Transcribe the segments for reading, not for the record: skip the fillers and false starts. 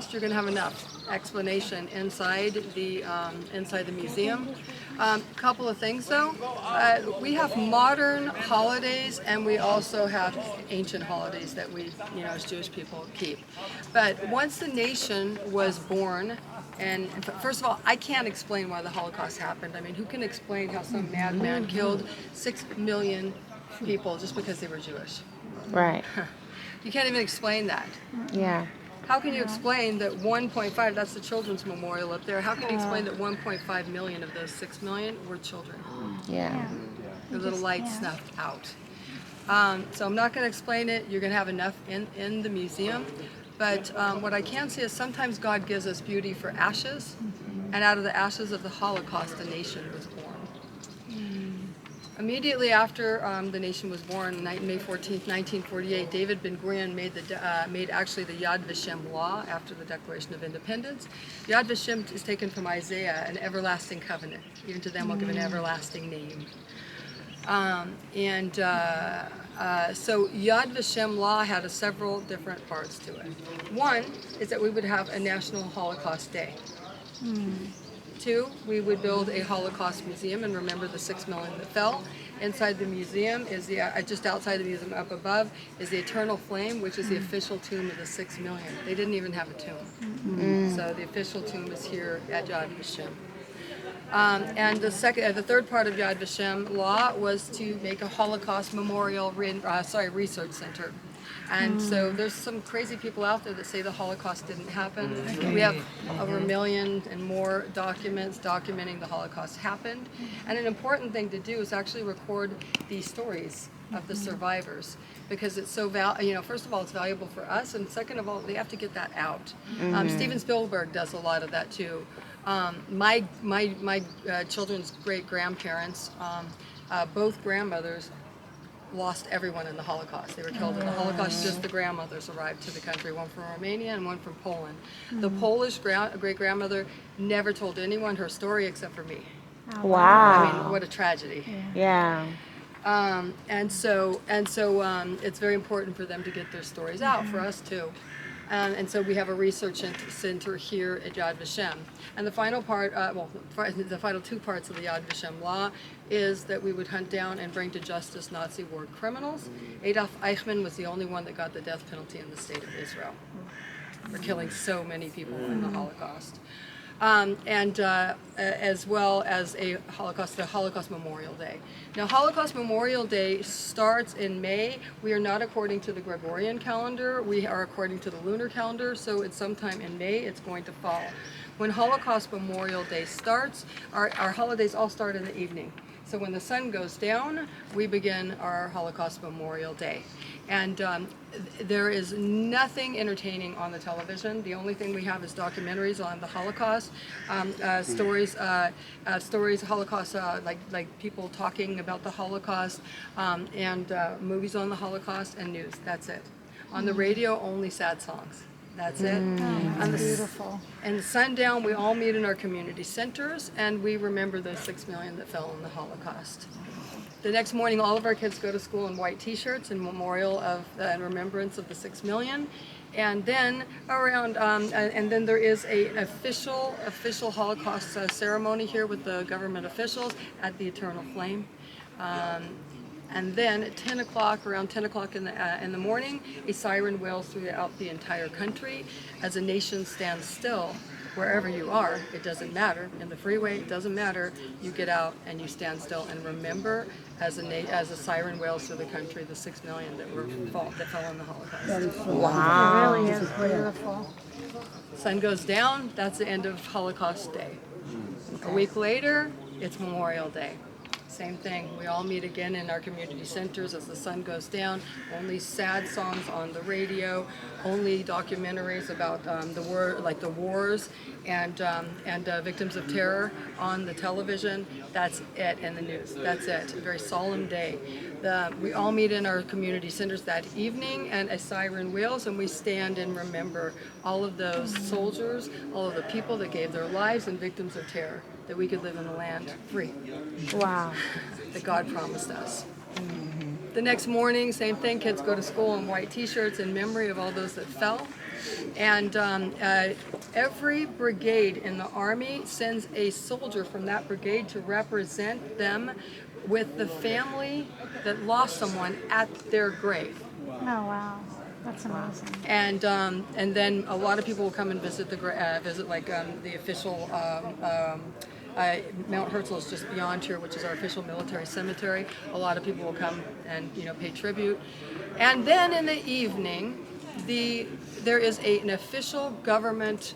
Holocaust, you're going to have enough explanation inside the museum. Couple of things though, we have modern holidays and we also have ancient holidays that we, as Jewish people keep. But once the nation was born, and first of all, I can't explain why the Holocaust happened. I mean, who can explain how some madman killed 6 million people just because they were Jewish? Right. You can't even explain that. Yeah. How can you explain that 1.5, that's the Children's Memorial up there, how can you explain that 1.5 million of those 6 million were children? Yeah. The little light snuffed out. So I'm not going to explain it. You're going to have enough in the museum. But what I can say is sometimes God gives us beauty for ashes, and out of the ashes of the Holocaust, a nation was born. Immediately after the nation was born, May 14th, 1948, David Ben-Gurion made actually the Yad Vashem law after the Declaration of Independence. Yad Vashem is taken from Isaiah, an everlasting covenant. Even to them I'll give an everlasting name. So Yad Vashem law had several different parts to it. One is that we would have a National Holocaust Day. 2, we would build a Holocaust museum and remember the 6 million that fell. Inside the museum is just outside the museum up above is the Eternal Flame, which is the official tomb of the 6 million. They didn't even have a tomb. So the official tomb is here at Yad Vashem. And the third part of Yad Vashem law was to make a Holocaust memorial research center. And so there's some crazy people out there that say the Holocaust didn't happen. We have over 1 million and more documents documenting the Holocaust happened. And an important thing to do is actually record these stories of the survivors, because it's so first of all, it's valuable for us, and second of all, they have to get that out. Steven Spielberg does a lot of that too. My children's great-grandparents, both grandmothers, lost everyone in the Holocaust. They were killed in the Holocaust. Just the grandmothers arrived to the country, one from Romania and one from Poland. The Polish great-grandmother never told anyone her story except for me. Wow. I mean, what a tragedy. Yeah. And so it's very important for them to get their stories out, for us too. And so we have a research center here at Yad Vashem. And the final part, the final 2 parts of the Yad Vashem law is that we would hunt down and bring to justice Nazi war criminals. Adolf Eichmann was the only one that got the death penalty in the state of Israel for killing so many people in the Holocaust. As well as the Holocaust Memorial Day. Now, Holocaust Memorial Day starts in May. We are not according to the Gregorian calendar. We are according to the lunar calendar, so it's sometime in May it's going to fall. When Holocaust Memorial Day starts, our holidays all start in the evening. So when the sun goes down, we begin our Holocaust Memorial Day. And there is nothing entertaining on the television. The only thing we have is documentaries on the Holocaust, stories, Holocaust, like people talking about the Holocaust, and movies on the Holocaust, and news. That's it. On the radio, only sad songs. That's it. That's beautiful. And sundown, we all meet in our community centers, and we remember those 6 million that fell in the Holocaust. The next morning, all of our kids go to school in white T-shirts in memorial of and remembrance of the 6 million. And then then there is an official Holocaust ceremony here with the government officials at the Eternal Flame. And then at 10 o'clock, around 10 o'clock in the morning, a siren wails throughout the entire country as a nation stands still. Wherever you are, it doesn't matter. In the freeway, it doesn't matter. You get out and you stand still and remember, as a siren wails through the country, the 6 million that fell in the Holocaust. Wow. It really is beautiful. Sun goes down. That's the end of Holocaust Day. A week later, it's Memorial Day. Same thing. We all meet again in our community centers as the sun goes down. Only sad songs on the radio. Only documentaries about the wars and victims of terror on the television. That's it, and the news. That's it. A very solemn day. We all meet in our community centers that evening, and a siren wails, and we stand and remember all of those soldiers, all of the people that gave their lives and victims of terror, that we could live in a land free. Wow. That God promised us. The next morning, same thing, kids go to school in white T-shirts in memory of all those that fell. And every brigade in the Army sends a soldier from that brigade to represent them with the family that lost someone at their grave. Oh, wow. That's amazing. And then a lot of people will come and visit the official Mount Herzl is just beyond here, which is our official military cemetery. A lot of people will come and pay tribute. And then in the evening, there is an official government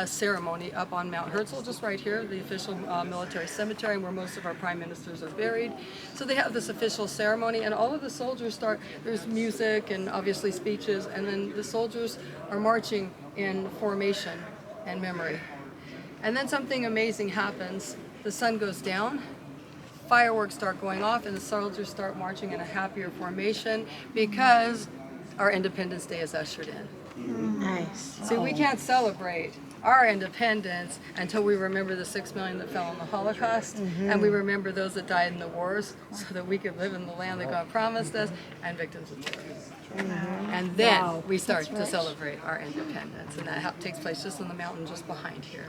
ceremony up on Mount Herzl, just right here, the official military cemetery where most of our prime ministers are buried. So they have this official ceremony, and all of the soldiers start, there's music and obviously speeches, and then the soldiers are marching in formation and memory. And then something amazing happens. The sun goes down, fireworks start going off, and the soldiers start marching in a happier formation because our Independence Day is ushered in. Nice. See, we can't celebrate our independence until we remember the 6 million that fell in the Holocaust, and we remember those that died in the wars so that we could live in the land that God promised us, and victims of terrorism. And then we start to celebrate our independence, and that takes place just on the mountain just behind here,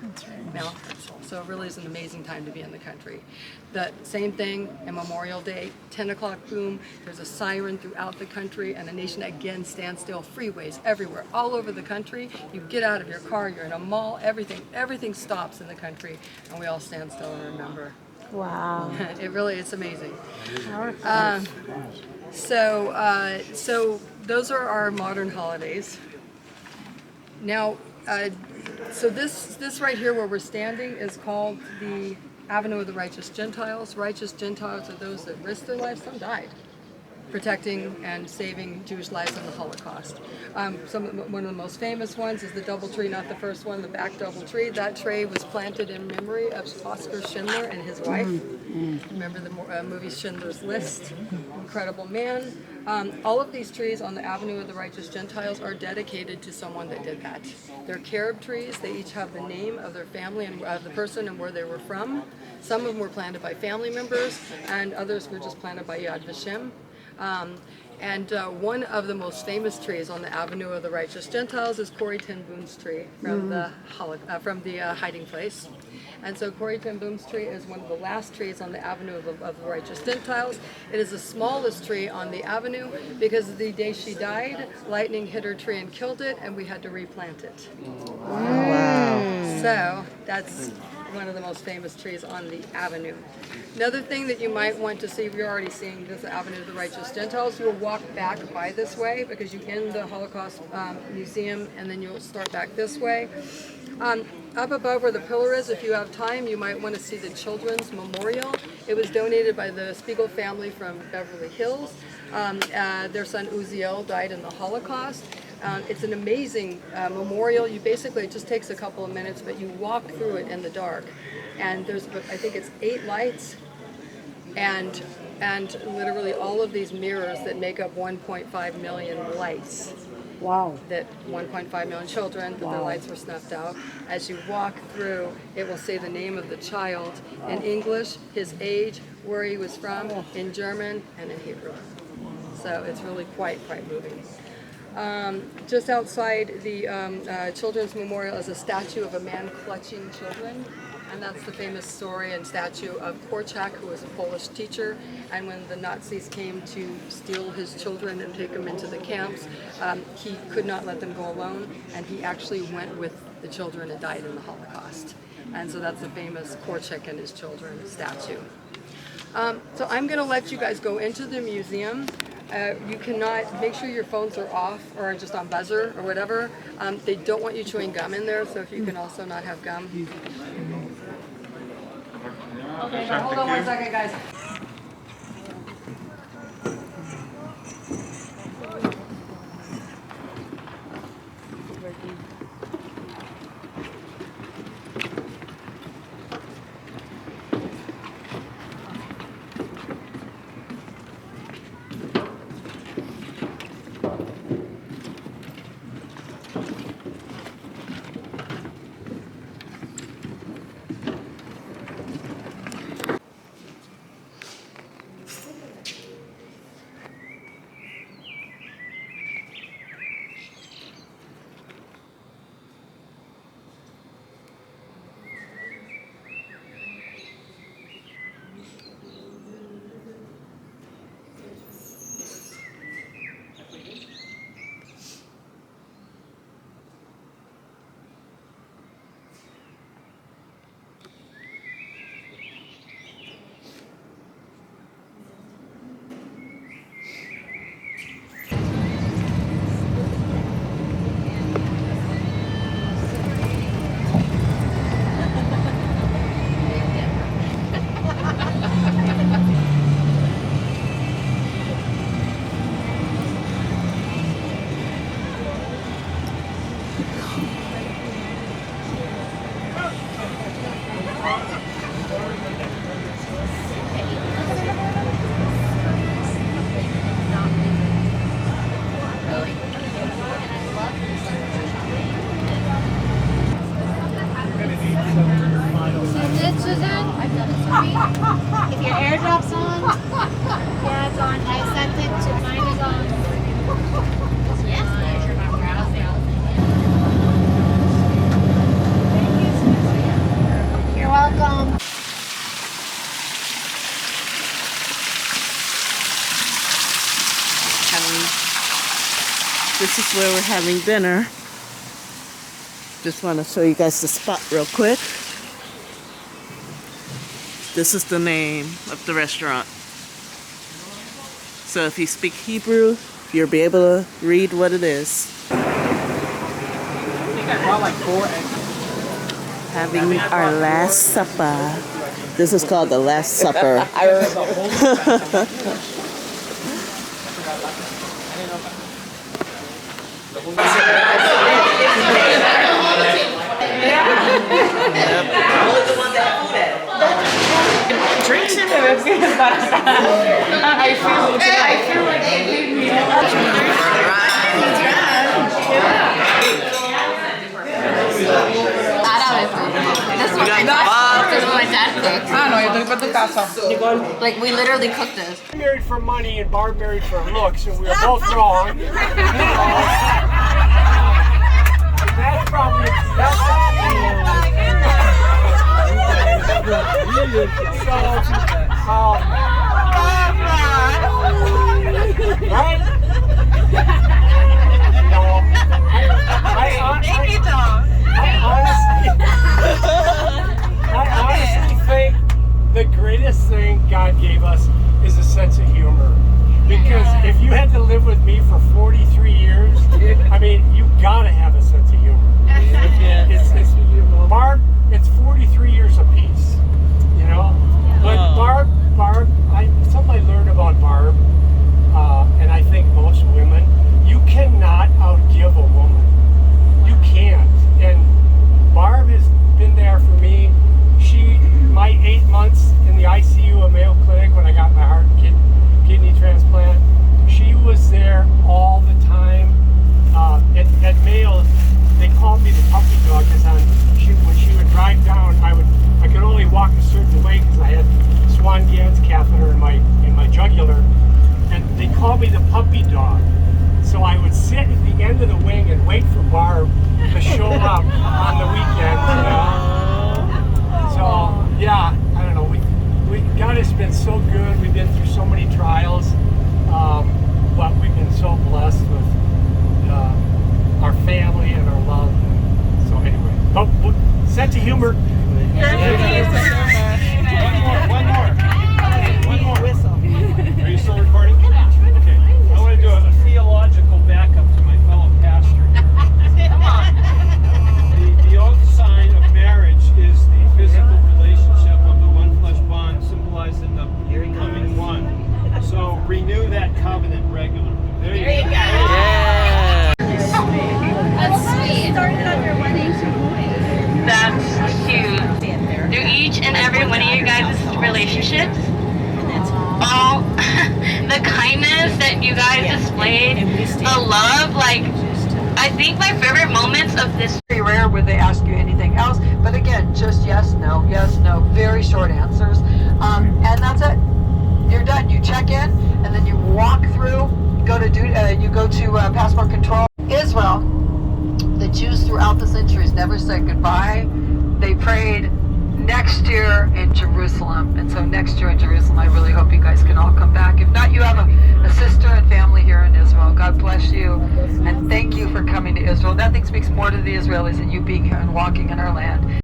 Mount Herzl. So it really is an amazing time to be in the country. The same thing in Memorial Day, 10 o'clock boom, there's a siren throughout the country, and the nation again stands still. Freeways everywhere, all over the country. You get out of your car, you're in a mall, everything stops in the country, and we all stand still and remember. Wow. It's amazing. So those are our modern holidays. Now, so this right here where we're standing is called the Avenue of the Righteous Gentiles. Righteous Gentiles are those that risked their lives, some died, protecting and saving Jewish lives in the Holocaust. One of the most famous ones is the DoubleTree, not the first one, the back DoubleTree. That tree was planted in memory of Oskar Schindler and his wife. Remember the movie Schindler's List? Incredible man. All of these trees on the Avenue of the Righteous Gentiles are dedicated to someone that did that. They're carob trees. They each have the name of their family and the person and where they were from. Some of them were planted by family members, and others were just planted by Yad Vashem. One of the most famous trees on the Avenue of the Righteous Gentiles is Corrie ten Boom's tree from the hiding place. And so Corrie ten Boom's tree is one of the last trees on the Avenue of the Righteous Gentiles. It is the smallest tree on the avenue because the day she died, lightning hit her tree and killed it, and we had to replant it. Wow. So that's one of the most famous trees on the avenue. Another thing that you might want to see, if you're already seeing this Avenue of the Righteous Gentiles, you'll walk back by this way because you end the Holocaust Museum and then you'll start back this way. Up above where the pillar is, if you have time, you might want to see the Children's Memorial. It was donated by the Spiegel family from Beverly Hills. Their son Uziel died in the Holocaust. It's an amazing memorial. You basically, it just takes a couple of minutes, but you walk through it in the dark. And there's, I think it's 8 lights and literally all of these mirrors that make up 1.5 million lights. Wow. That 1.5 million children, that their lights were snuffed out. As you walk through, it will say the name of the child in English, his age, where he was from, in German, and in Hebrew. So it's really quite moving. Just outside the Children's Memorial is a statue of a man clutching children, and that's the famous story and statue of Korczak, who was a Polish teacher, and when the Nazis came to steal his children and take them into the camps, he could not let them go alone, and he actually went with the children and died in the Holocaust. And so that's the famous Korczak and his children statue. So I'm going to let you guys go into the museum. You cannot, make sure your phones are off or just on buzzer or whatever. They don't want you chewing gum in there, so if you can also not have gum. Okay, now hold on 1 second, guys. If your airdrop's on, yeah, it's on. I sent it to mine is on. Yes, you're welcome. This is where we're having dinner. Just want to show you guys the spot real quick. This is the name of the restaurant. So if you speak Hebrew, you'll be able to read what it is. Having our last supper. This is called the Last Supper. Drinks in there, it's good, but I feel like they gave me This is what my dad cooked. Ah, no, yo estoy para tu casa. Like, we literally cooked this. I married for money and Barb married for looks, and we were both wrong. That's probably right? I honestly think the greatest thing God gave us is a sense of humor. Because if you had to live with me for 43 years, I mean, you gotta have a sense of humor. Barb, it's 43 years apiece, you know? But Barb, something I learned about Barb, and I think most women, you cannot outgive a woman. You can't. And Barb has been there for me. My 8 months in the ICU at Mayo Clinic when I got my heart and kidney transplant, she was there all the time. At Mayo, they called me the puppy dog because when she would drive down, I could only walk a certain way because I had Swan-Ganz catheter in my jugular, and they called me the puppy dog. So I would sit at the end of the wing and wait for Barb to show up on the weekends. You know? So yeah, I don't know. God has been so good. We've been through so many trials, but we've been so blessed with our family and our love. So anyway, sense of humor. One more. Are you still recording? Okay. I want to do a theological backup to my fellow pastor. Come on. The old sign of marriage is the physical relationship of the one flesh bond symbolized in the becoming one. So renew that covenant regularly. There you go. Yeah. That's sweet. That's cute. Through each and every one of your guys' relationships, all the kindness that you guys displayed, the love, like, I think my favorite moments of this. Very rare where they ask you anything else, but again, just yes, no, very short answers, and that's it. You're done. You check in, and then you walk through. You go to passport control. Israel, the Jews throughout the centuries never said goodbye. They prayed next year in Jerusalem, and so next year in Jerusalem, I really hope you guys can all come back. If not, you have a sister and family here in Israel. God bless you, and thank you for coming to Israel. Nothing speaks more to the Israelis than you being here and walking in our land.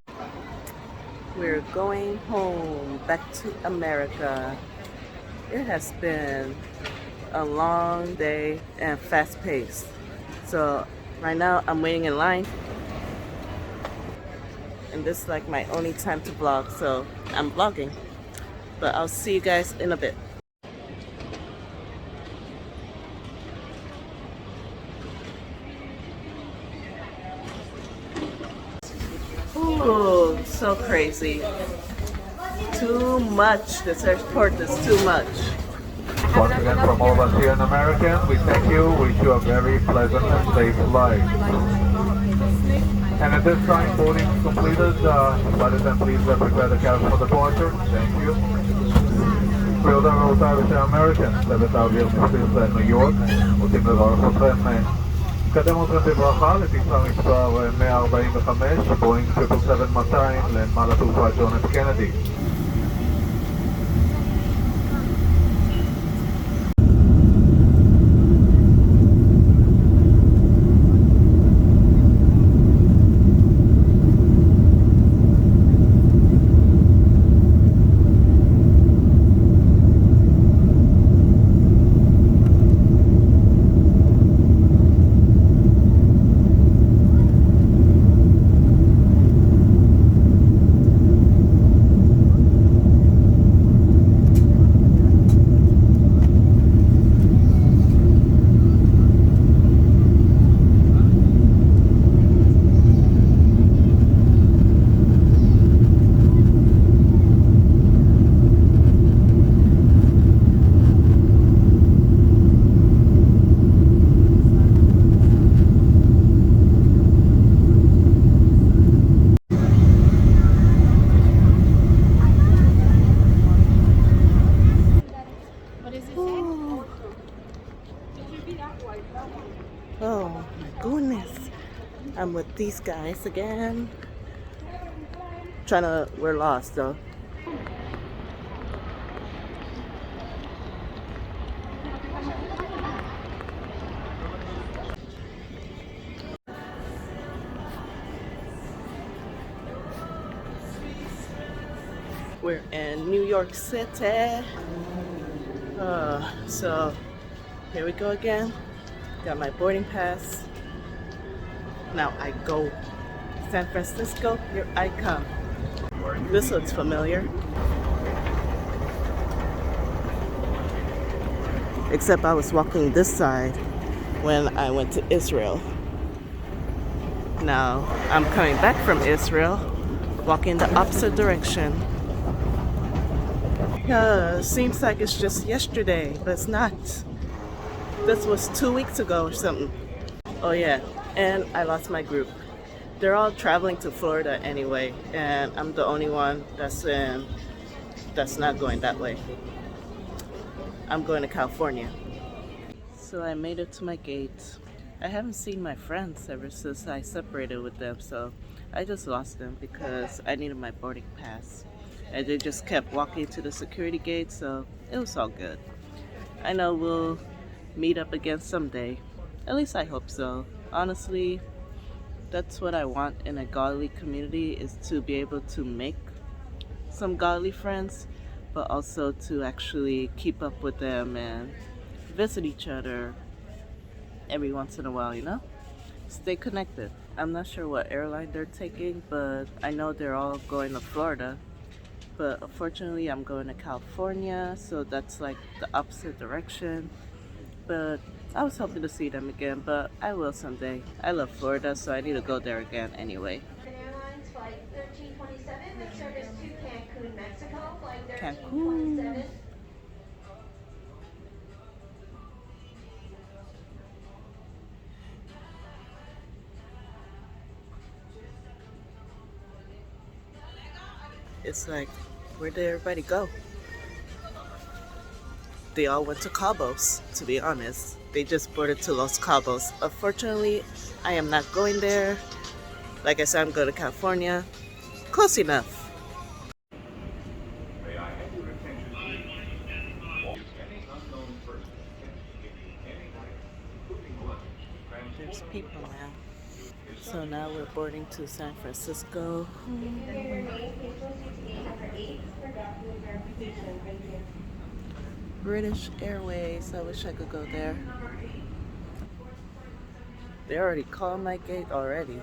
We're going home, back to America. It has been a long day and fast paced. So right now I'm waiting in line. And this is like my only time to vlog, so I'm vlogging. But I'll see you guys in a bit. Ooh, so crazy. Too much. This airport is too much. Once again, from all of us here in America, we thank you. Wish you a very pleasant and safe flight. And at this time, boarding is completed. By the time, please prepare the cabin for departure. Thank you. רבותיי ורבותיי בשם אמריקן, צוות האוויר בסיס ניו יורק, רוצים לברך אתכם, נקדם אתכם בברכה לטיסה מספר 145, בואינג 777-200 לנמל התעופה ג'ון אף קנדי. Oh my goodness. I'm with these guys again. We're lost though. We're in New York City. So here we go again. Got my boarding pass. Now I go. San Francisco, here I come. This looks familiar. Except I was walking this side when I went to Israel. Now I'm coming back from Israel, walking the opposite direction. Seems like it's just yesterday, but it's not. This was 2 weeks ago or something. Oh yeah, and I lost my group. They're all traveling to Florida anyway, and I'm the only one that's not going that way. I'm going to California. So I made it to my gate. I haven't seen my friends ever since I separated with them, so I just lost them because I needed my boarding pass. And they just kept walking to the security gate, so it was all good. I know we'll meet up again someday. At least I hope so. Honestly, that's what I want in a godly community, is to be able to make some godly friends, but also to actually keep up with them and visit each other every once in a while, you know? Stay connected. I'm not sure what airline they're taking, but I know they're all going to Florida. But unfortunately, I'm going to California, so that's like the opposite direction. But I was hoping to see them again, but I will someday. I love Florida, so I need to go there again anyway. Airlines flight 1327 with service to Cancun, Mexico. Flight Cancun. 1327. It's like, where did everybody go? They all went to Cabos, to be honest. They just boarded to Los Cabos. Unfortunately, I am not going there. Like I said, I'm going to California. Close enough. There's people now. So now we're boarding to San Francisco. British Airways. I wish I could go there. They already called my gate already.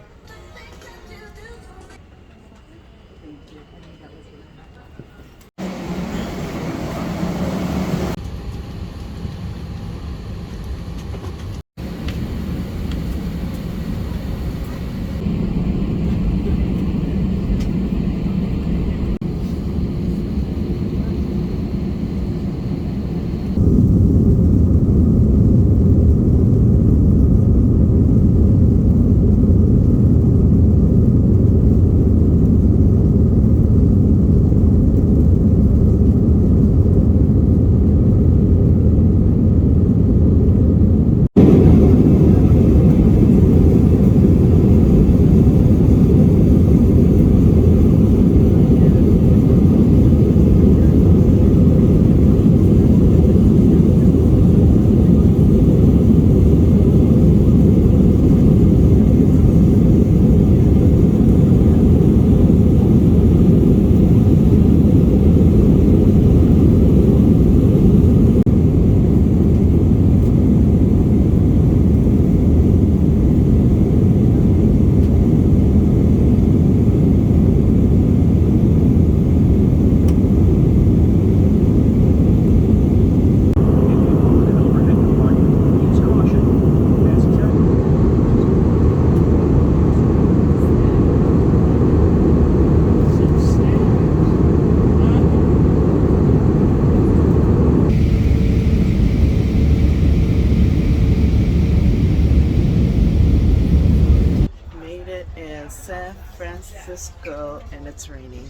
and it's raining.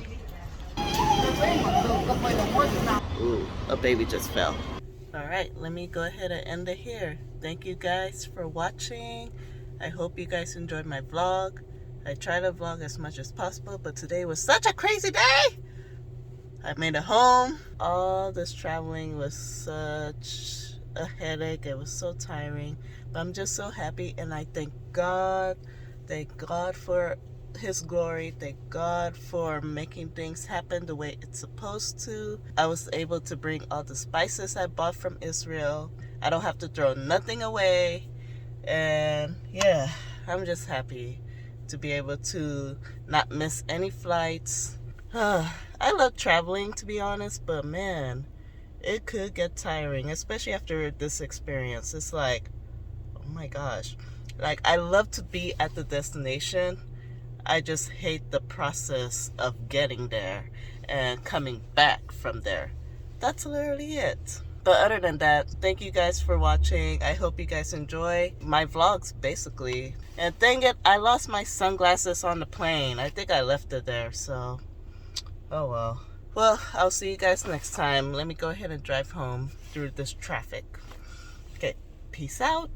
Ooh, a baby just fell. All right, let me go ahead and end it here. Thank you guys for watching. I hope you guys enjoyed my vlog. I try to vlog as much as possible, but today was such a crazy day. I made it home. All this traveling was such a headache. It was so tiring, but I'm just so happy, and I thank God for His glory. Thank God for making things happen the way it's supposed to. I was able to bring all the spices I bought from Israel. I don't have to throw nothing away, and yeah, I'm just happy to be able to not miss any flights. I love traveling, to be honest, but man, it could get tiring, especially after this experience. It's like, oh my gosh. Like, I love to be at the destination. I just hate the process of getting there and coming back from there. That's literally it. But other than that, thank you guys for watching. I hope you guys enjoy my vlogs, basically. And dang it, I lost my sunglasses on the plane. I think I left it there, so oh well. Well, I'll see you guys next time. Let me go ahead and drive home through this traffic. Okay, peace out.